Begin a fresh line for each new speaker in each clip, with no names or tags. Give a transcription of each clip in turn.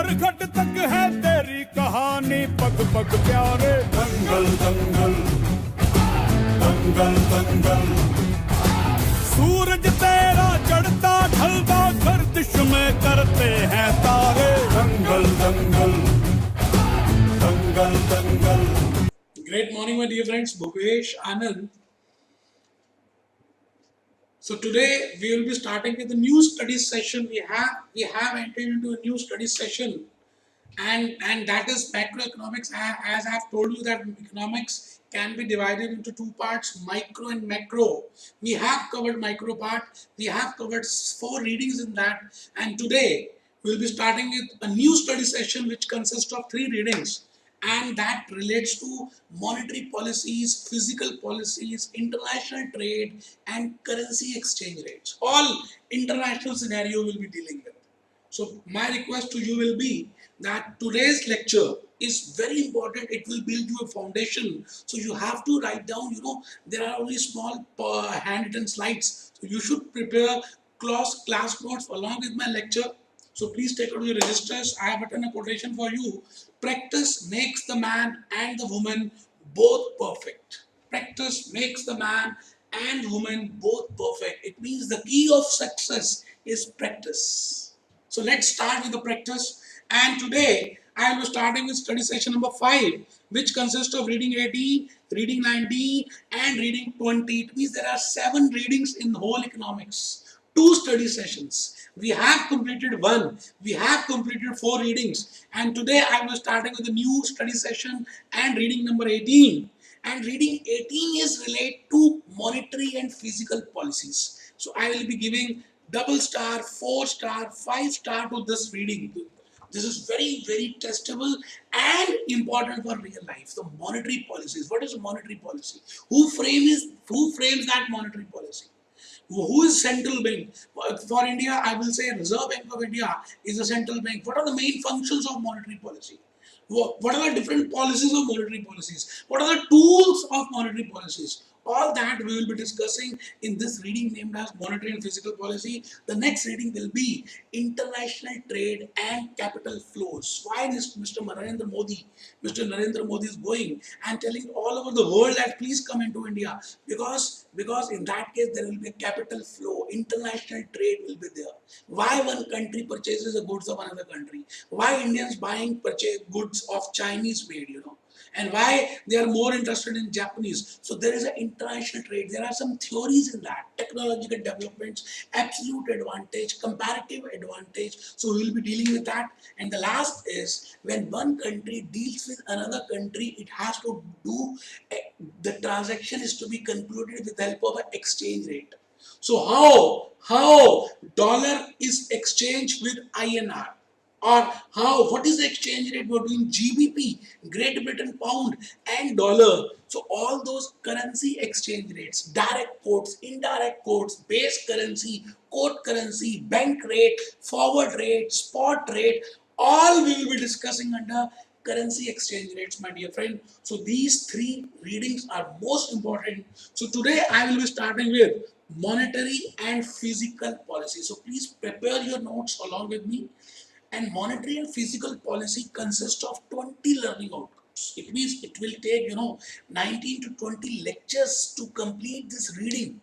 नरघट तक है तेरी कहानी पग पग प्यारे दंगल दंगल दंगल दंगल सूरज तेरा चढ़ता ढलता गर्दिश में करते हैं तारे दंगल दंगल दंगल दंगल.
Great morning, my dear friends. Bhupesh Anand. So today we will be starting with a new study session. We have entered into a new study session, and that is macroeconomics. As I have told you that economics can be divided into two parts, micro and macro. We have covered micro part. We have covered 4 readings in that, and today we will be starting with a new study session which consists of 3 readings. And that relates to monetary policies, physical policies, international trade, and currency exchange rates. All international scenario will be dealing with. So my request to you will be that today's lecture is very important. It will build you a foundation. So you have to write down, there are only small handwritten slides. So you should prepare class notes along with my lecture. So please take out your registers. I have written a quotation for you. Practice makes the man and the woman both perfect. Practice makes the man and woman both perfect. It means the key of success is practice. So let's start with the practice. And today I will be starting with study session number 5, which consists of reading 18, reading 19, and reading 20. It means there are 7 readings in whole economics. 2 study sessions. We have completed 1. We have completed 4 readings. And today I was starting with a new study session and reading number 18. And reading 18 is related to monetary and physical policies. So I will be giving double star, 4 star, 5 star to this reading. This is very, very testable and important for real life. The monetary policies. What is a monetary policy? Who frames that monetary policy? Who is central bank? For India, I will say Reserve Bank of India is a central bank. What are the main functions of monetary policy? What are the different policies of monetary policies? What are the tools of monetary policies? All that we will be discussing in this reading named as Monetary and Physical Policy. The next reading will be International Trade and Capital Flows. Why Mr. Narendra Modi is going and telling all over the world that please come into India, because in that case there will be a capital flow, international trade will be there. Why one country purchases the goods of another country? Why Indians purchase goods of Chinese made, and why they are more interested in Japanese. So there is an international trade. There are some theories in that. Technological developments, absolute advantage, comparative advantage. So we will be dealing with that. And the last is when one country deals with another country, it has to do, the transaction is to be concluded with the help of an exchange rate. So how dollar is exchanged with INR? Or what is the exchange rate between GBP, Great Britain pound, and dollar? So all those currency exchange rates, direct quotes, indirect quotes, base currency, quote currency, bank rate, forward rate, spot rate, all we will be discussing under currency exchange rates, my dear friend. So these 3 readings are most important. So today I will be starting with monetary and physical policy. So please prepare your notes along with me. And monetary and physical policy consists of 20 learning outcomes. It means it will take 19 to 20 lectures to complete this reading,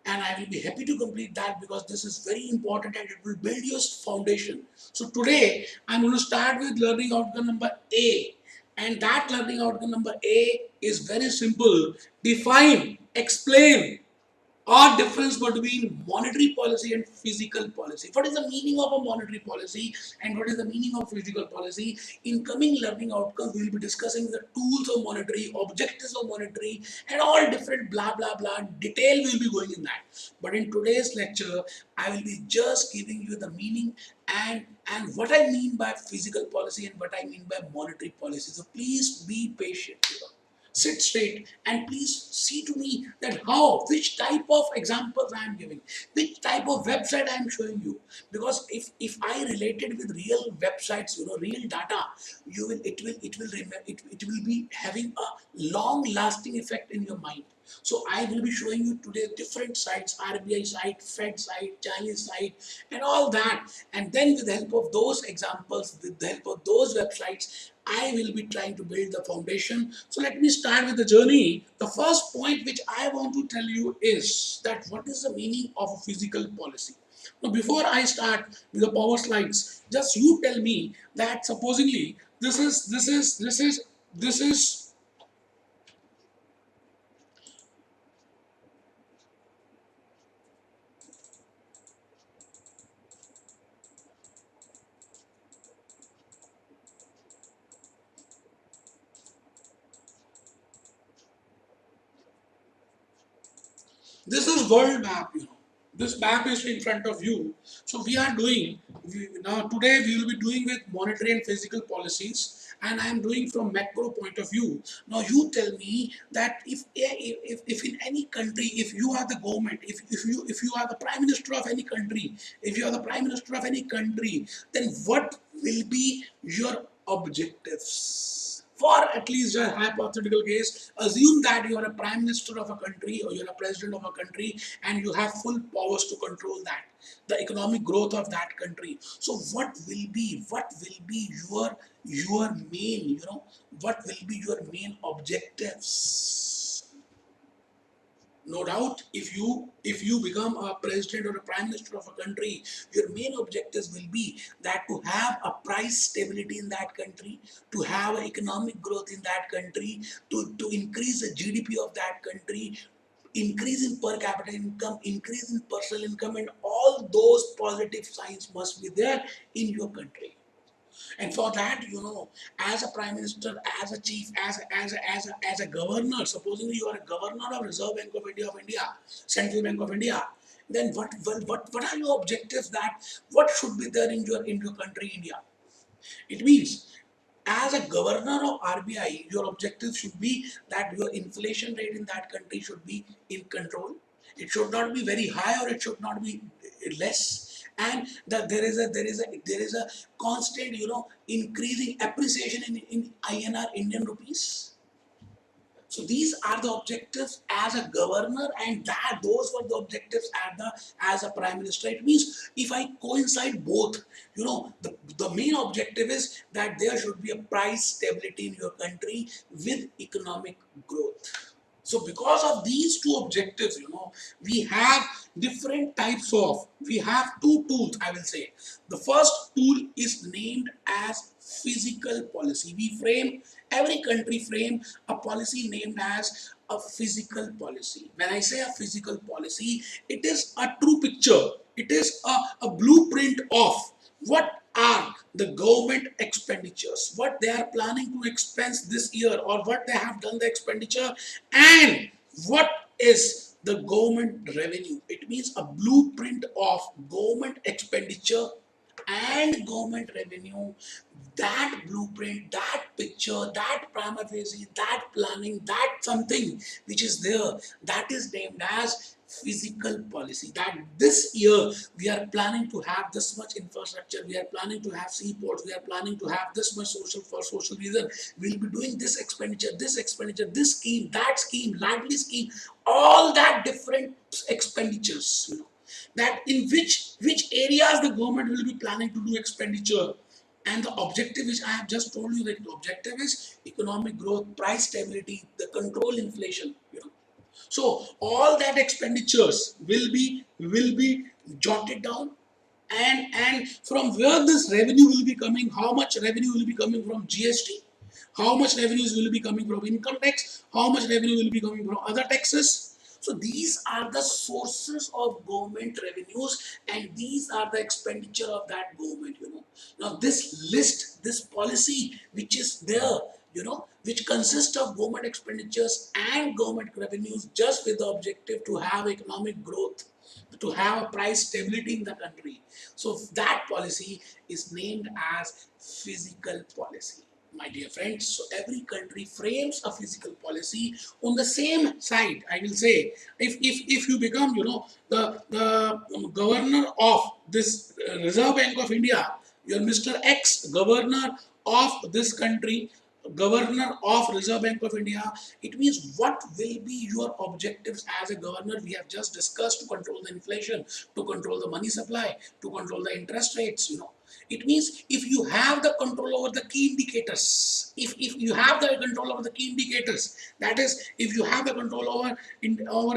and I will be happy to complete that because this is very important and it will build your foundation. So today I am going to start with learning outcome number A, and that learning outcome number A is very simple. Define, explain or difference between monetary policy and physical policy. What is the meaning of a monetary policy and what is the meaning of physical policy? In coming learning outcomes, we will be discussing the tools of monetary, objectives of monetary, and all different blah blah blah detail we will be going in that. But in today's lecture, I will be just giving you the meaning and what I mean by physical policy and what I mean by monetary policy. So please be patient here. Sit straight and please see to me that which type of examples I am giving, which type of website I am showing you. Because if I relate it with real websites, real data, it will be having a long lasting effect in your mind. So I will be showing you today different sites, RBI site, Fed site, Chinese site, and all that. And then with the help of those examples, with the help of those websites, I will be trying to build the foundation. So let me start with the journey. The first point which I want to tell you is that what is the meaning of a fiscal policy? Now, before I start with the power slides, just you tell me that supposedly this is world map, This map is in front of you. So we are doing, now today we will be doing with monetary and physical policies, and I am doing from macro point of view. Now you tell me that if in any country, if you are the government, if you are the prime minister of any country, if you are the prime minister of any country, then what will be your objectives? For at least a hypothetical case, assume that you are a prime minister of a country or you're a president of a country and you have full powers to control that, the economic growth of that country. So what will be your main, what will be your main objectives? No doubt, if you become a president or a prime minister of a country, your main objectives will be that to have a price stability in that country, to have economic growth in that country, to increase the GDP of that country, increase in per capita income, increase in personal income, and all those positive signs must be there in your country. And for that, as a prime minister, as a chief, as a governor, supposing you are a governor of Reserve Bank of India, Central Bank of India, then what are your objectives? That what should be there in your country, India? It means, as a governor of RBI, your objective should be that your inflation rate in that country should be in control. It should not be very high or it should not be less, and that there is a constant, increasing appreciation in INR, Indian rupees. So these are the objectives as a governor, and those were the objectives as a prime minister. It means if I coincide both, the main objective is that there should be a price stability in your country with economic growth. So because of these two objectives, we have we have two tools, I will say. The first tool is named as fiscal policy. Every country frame a policy named as a fiscal policy. When I say a fiscal policy, it is a true picture. It is a blueprint of what are the government expenditures, what they are planning to expense this year, or what they have done the expenditure, and what is the government revenue. It means a blueprint of government expenditure and government revenue. That blueprint, that picture, that prima facie, that planning, that something which is there, that is named as physical policy. That this year we are planning to have this much infrastructure, we are planning to have seaports, we are planning to have this much for social reason, we'll be doing this expenditure, this scheme, lively scheme, all that different expenditures, that in which areas the government will be planning to do expenditure. And the objective, which I have just told you, that the objective is economic growth, price stability, the control inflation. So all that expenditures will be jotted down, and from where this revenue will be coming, how much revenue will be coming from GST, how much revenues will be coming from income tax, how much revenue will be coming from other taxes. So these are the sources of government revenues, and these are the expenditure of that government. Now this list, this policy which is there, which consists of government expenditures and government revenues, just with the objective to have economic growth, to have a price stability in the country. So that policy is named as fiscal policy, my dear friends. So every country frames a fiscal policy. On the same side, I will say, if you become, the governor of this Reserve Bank of India, you're Mr. X, governor of this country, governor of Reserve Bank of India. It means what will be your objectives as a governor? We have just discussed to control the inflation, to control the money supply, to control the interest rates, It means if you have the control over the key indicators, if you have the control over the key indicators, that is, if you have the control over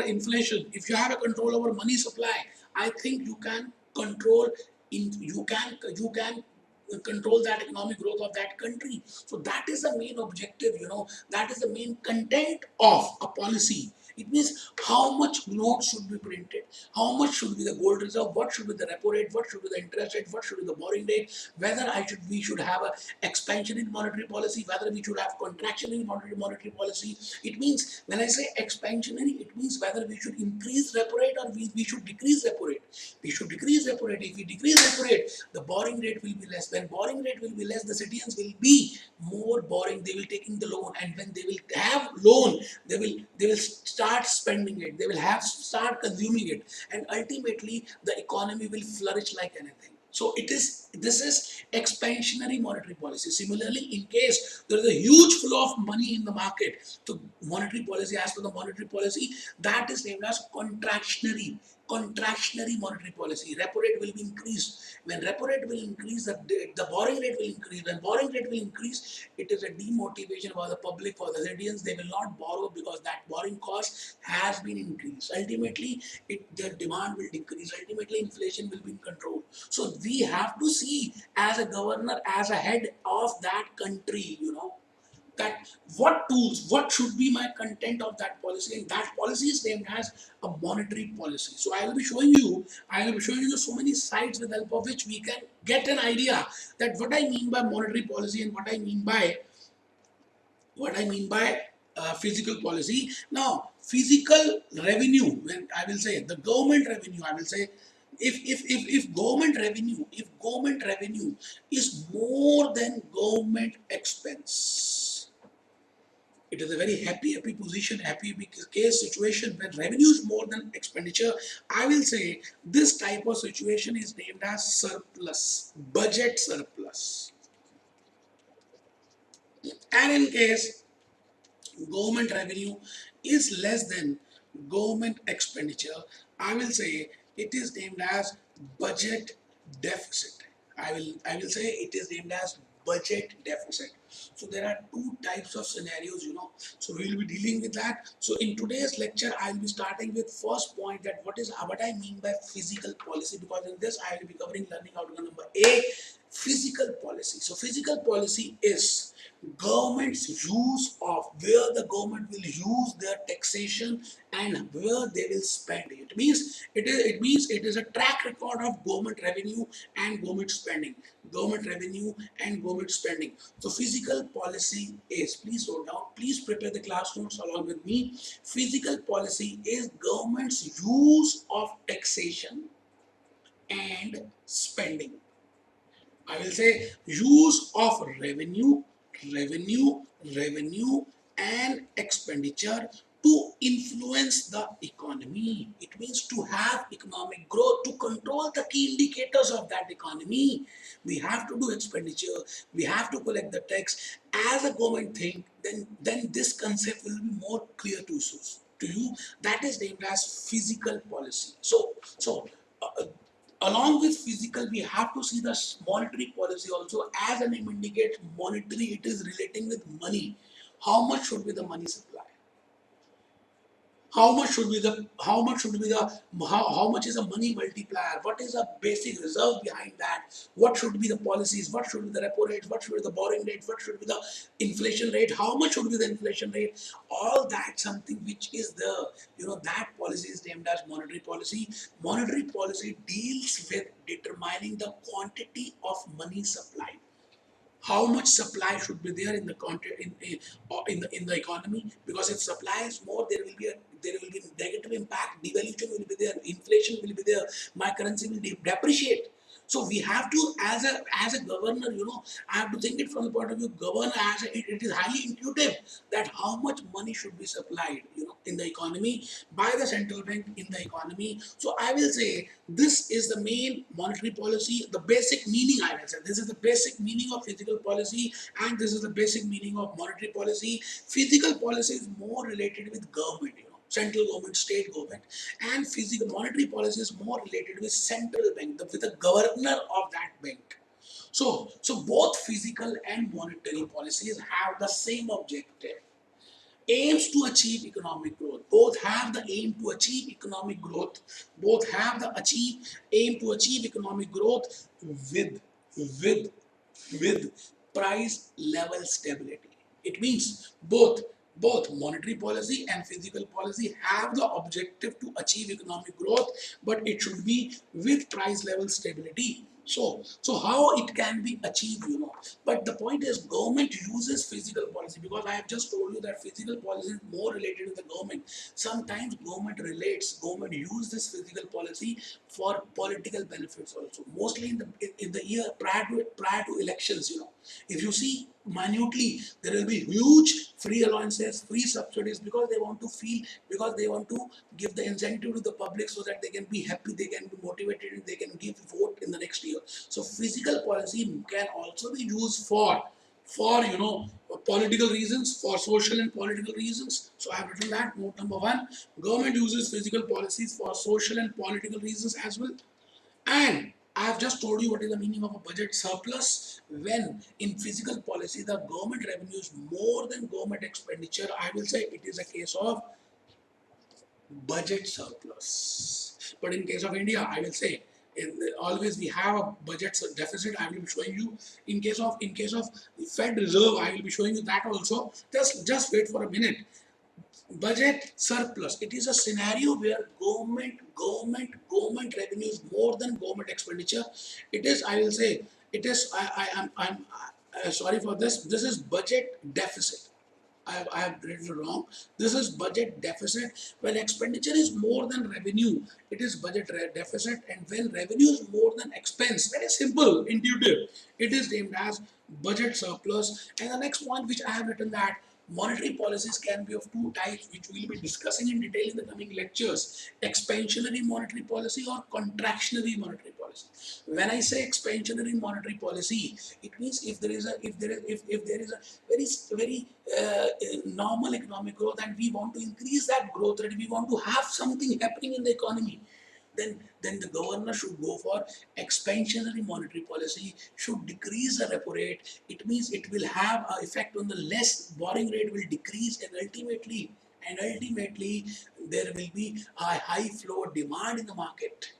inflation, if you have a control over money supply, I think you can control you can control that economic growth of that country. So that is the main objective, that is the main content of a policy. It means how much notes should be printed, how much should be the gold reserve, what should be the repo rate, what should be the interest rate, what should be the borrowing rate, whether we should have a expansion in monetary policy, whether we should have contraction in monetary policy. It means when I say expansionary, it means whether we should increase repo rate or we should decrease repo rate. We should decrease repo rate. If we decrease repo rate, the borrowing rate will be less. When borrowing rate will be less, the citizens will be more borrowing. They will taking the loan, and when they will have loan, they will start spending it. They will start consuming it, and ultimately the economy will flourish like anything. So this is expansionary monetary policy. Similarly, in case there is a huge flow of money in the market, so monetary policy, as per the monetary policy, that is named as contractionary monetary policy. Repo rate will be increased. When repo rate will increase, the borrowing rate will increase. When borrowing rate will increase, it is a demotivation for the public, for the citizens. They will not borrow because that borrowing cost has been increased. Ultimately, the demand will decrease. Ultimately, inflation will be in control. So we have to see, as a governor, as a head of that country, that what tools, what should be my content of that policy, and that policy is named as a monetary policy. So I will be showing you so many sites with help of which we can get an idea that what I mean by monetary policy and what I mean by physical policy. Now, physical revenue, when I will say the government revenue, I will say if government revenue is more than government expense, it is a very happy position, happy case situation when revenue is more than expenditure. I will say this type of situation is named as surplus, budget surplus. And in case government revenue is less than government expenditure, I will say it is named as budget deficit. I will say it is named as budget deficit. So there are two types of scenarios, So we will be dealing with that. So in today's lecture, I will be starting with first point, that what I mean by physical policy, because in this I will be covering learning outcome number A, physical policy. So physical policy is government's use of, where the government will use their taxation and where they will spend it. It means it is a track record of government revenue and government spending. Government revenue and government spending. So physical policy is, please slow down, please prepare the class notes along with me. Physical policy is government's use of taxation and spending. I will say use of revenue, and expenditure to influence the economy. It means to have economic growth, to control the key indicators of that economy. We have to do expenditure, we have to collect the tax. As a government thing, then this concept will be more clear to you. That is named as physical policy. Along with physical, we have to see the monetary policy also. As the name indicates, monetary, it is relating with money. How much should be the money supply? How much is the money multiplier? What is the basic reserve behind that? What should be the policies? What should be the repo rate? What should be the borrowing rate? What should be the inflation rate? How much should be the inflation rate? All that something which is that policy is named as monetary policy. Monetary policy deals with determining the quantity of money supplied. How much supply should be there in the in the economy? Because if supply is more, there will be negative impact. Devaluation will be there, inflation will be there, my currency will depreciate. So we have to, as a governor, I have to think it from the point of view governor. It is highly intuitive that how much money money should be supplied, in the economy by the central bank in the economy. So I will say this is the main monetary policy, the basic meaning. I will say this is the basic meaning of physical policy, and this is the basic meaning of monetary policy. Physical policy is more related with government, central government, state government, and physical monetary policy is more related with central bank, with the governor of that bank. So both physical and monetary policies have the same objective, aims to achieve economic growth. Both have the aim to achieve economic growth. Both have the aim to achieve economic growth with with with price level stability. It means both monetary policy and physical policy have the objective to achieve economic growth, but it should be with price level stability. So how it can be achieved, but the point is government uses physical policy, because I have just told you that physical policy is more related to the government. Sometimes government use this physical policy for political benefits also, mostly in the year prior to elections. If you see minutely, there will be huge free allowances, free subsidies, because they want to give the incentive to the public so that they can be happy, they can be motivated, and they can give vote in the next year. So physical policy can also be used for political reasons, for social and political reasons. So I have written that note number 1. Government uses physical policies for social and political reasons as well. And I have just told you what is the meaning of a budget surplus. When in physical policy the government revenue is more than government expenditure, I will say it is a case of budget surplus. But in case of India, I will say always we have a budget deficit. I will be showing you in case of Fed Reserve. I will be showing you that also. Just wait for a minute. Budget surplus. It is a scenario where government revenue is more than government expenditure. It is, I will say, it is. I'm sorry for this. This is budget deficit. I have written it wrong. This is budget deficit. When expenditure is more than revenue, it is budget deficit, and when revenue is more than expense, very simple, intuitive, it is named as budget surplus. And the next point which I have written, that monetary policies can be of two types, which we will be discussing in detail in the coming lectures: expansionary monetary policy or contractionary monetary policy. When I say expansionary monetary policy, it means if there is a very normal economic growth and we want to increase that growth rate, we want to have something happening in the economy, then the governor should go for expansionary monetary policy, should decrease the repo rate. It means it will have an effect on the less borrowing rate will decrease, and ultimately there will be a high flow demand in the market.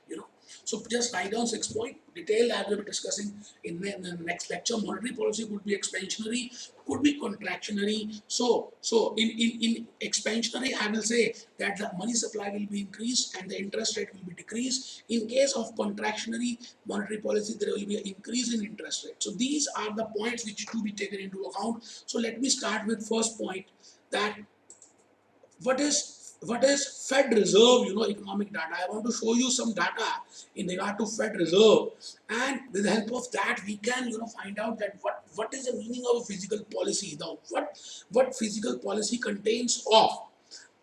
So just write down 6 points. Detailed I will be discussing in the next lecture. Monetary policy could be expansionary, could be contractionary. So in expansionary, I will say that the money supply will be increased and the interest rate will be decreased. In case of contractionary monetary policy, there will be an increase in interest rate. So these are the points which to be taken into account. So let me start with first point, that what is Fed Reserve, economic data. I want to show you some data in regard to Fed Reserve, and with the help of that we can find out that what is the meaning of a physical policy. Now what physical policy contains of,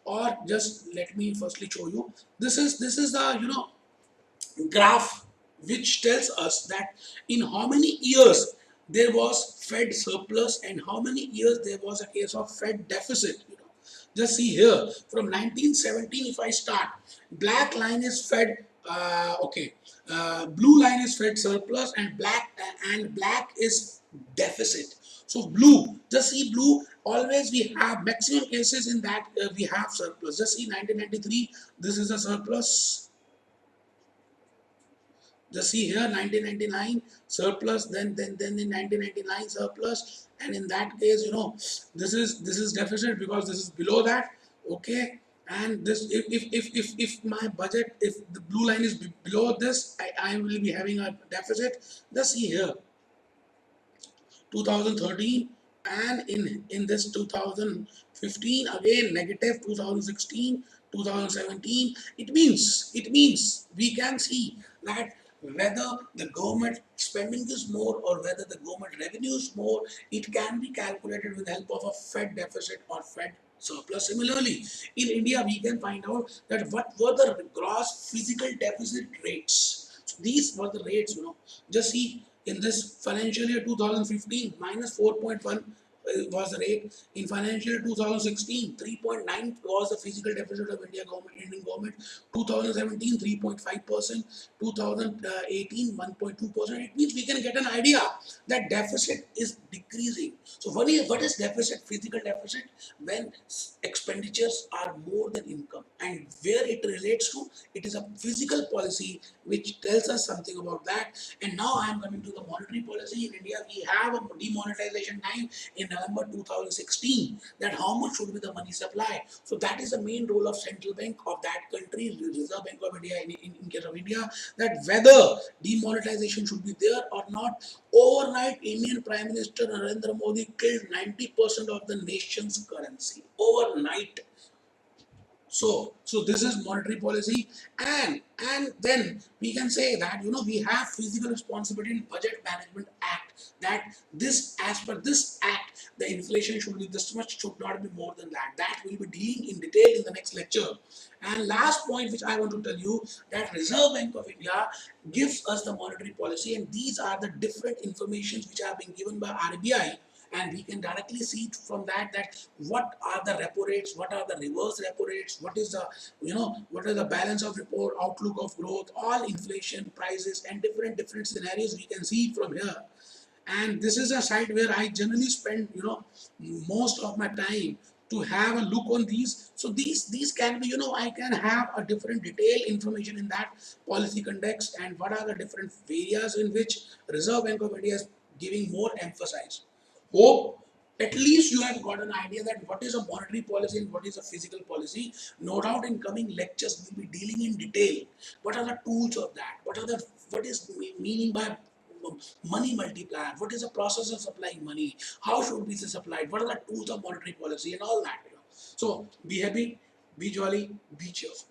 or just let me firstly show you. This is the graph which tells us that in how many years there was Fed surplus and how many years there was a case of Fed deficit. Just see here, from 1917, if I start, black line is Fed, blue line is Fed surplus, and black is deficit. So blue, just see blue, always we have maximum cases in that we have surplus. Just see 1993, this is a surplus. Just see here 1999 surplus, then in 1999 surplus, and in that case this is deficit because this is below that. Okay, and this if my budget, if the blue line is below this, I will be having a deficit. Just see here 2013, and in this 2015 again negative, 2016, 2017. It means we can see that whether the government spending is more or whether the government revenue is more, it can be calculated with the help of a Fed deficit or Fed surplus. Similarly, in India, we can find out that what were the gross physical deficit rates. So these were the rates, just see in this financial year 2015, minus 4.1 was the rate. In financial year 2016, 3.9 was the physical deficit of Indian government. 2017, 3.5%. 2018, 1.2%. It means we can get an idea that deficit is decreasing. So what is deficit? Physical deficit, when expenditures are more than income, and where it relates to, it is a physical policy which tells us something about that. And now I am coming to the monetary policy. In India, we have a demonetization time in November 2016, that how much should be the money supply. So that is the main role of central bank of that country, Reserve Bank of India in case of India, that whether demonetization should be there or not. Overnight, Indian Prime Minister Narendra Modi killed 90% of the nation's currency. Overnight. So this is monetary policy, and then we can say that we have physical responsibility in Budget Management Act, that this, as per this act, the inflation should be this much, should not be more than that. That will be dealing in detail in the next lecture. And last point which I want to tell you, that Reserve Bank of India gives us the monetary policy, and these are the different informations which are being given by RBI, and we can directly see from that what are the repo rates, what are the reverse repo rates, what is the what is the balance of report, outlook of growth, all inflation, prices, and different scenarios we can see from here. And this is a site where I generally spend most of my time to have a look on these. So these can be, I can have a different detailed information in that policy context, and what are the different areas in which Reserve Bank of India is giving more emphasis. Hope at least you have got an idea that what is a monetary policy and what is a physical policy. No doubt in coming lectures we'll be dealing in detail. What are the tools of that? What is meaning by money multiplier? What is the process of supplying money? How should be supplied? What are the tools of monetary policy and all that? So be happy, be jolly, be cheerful.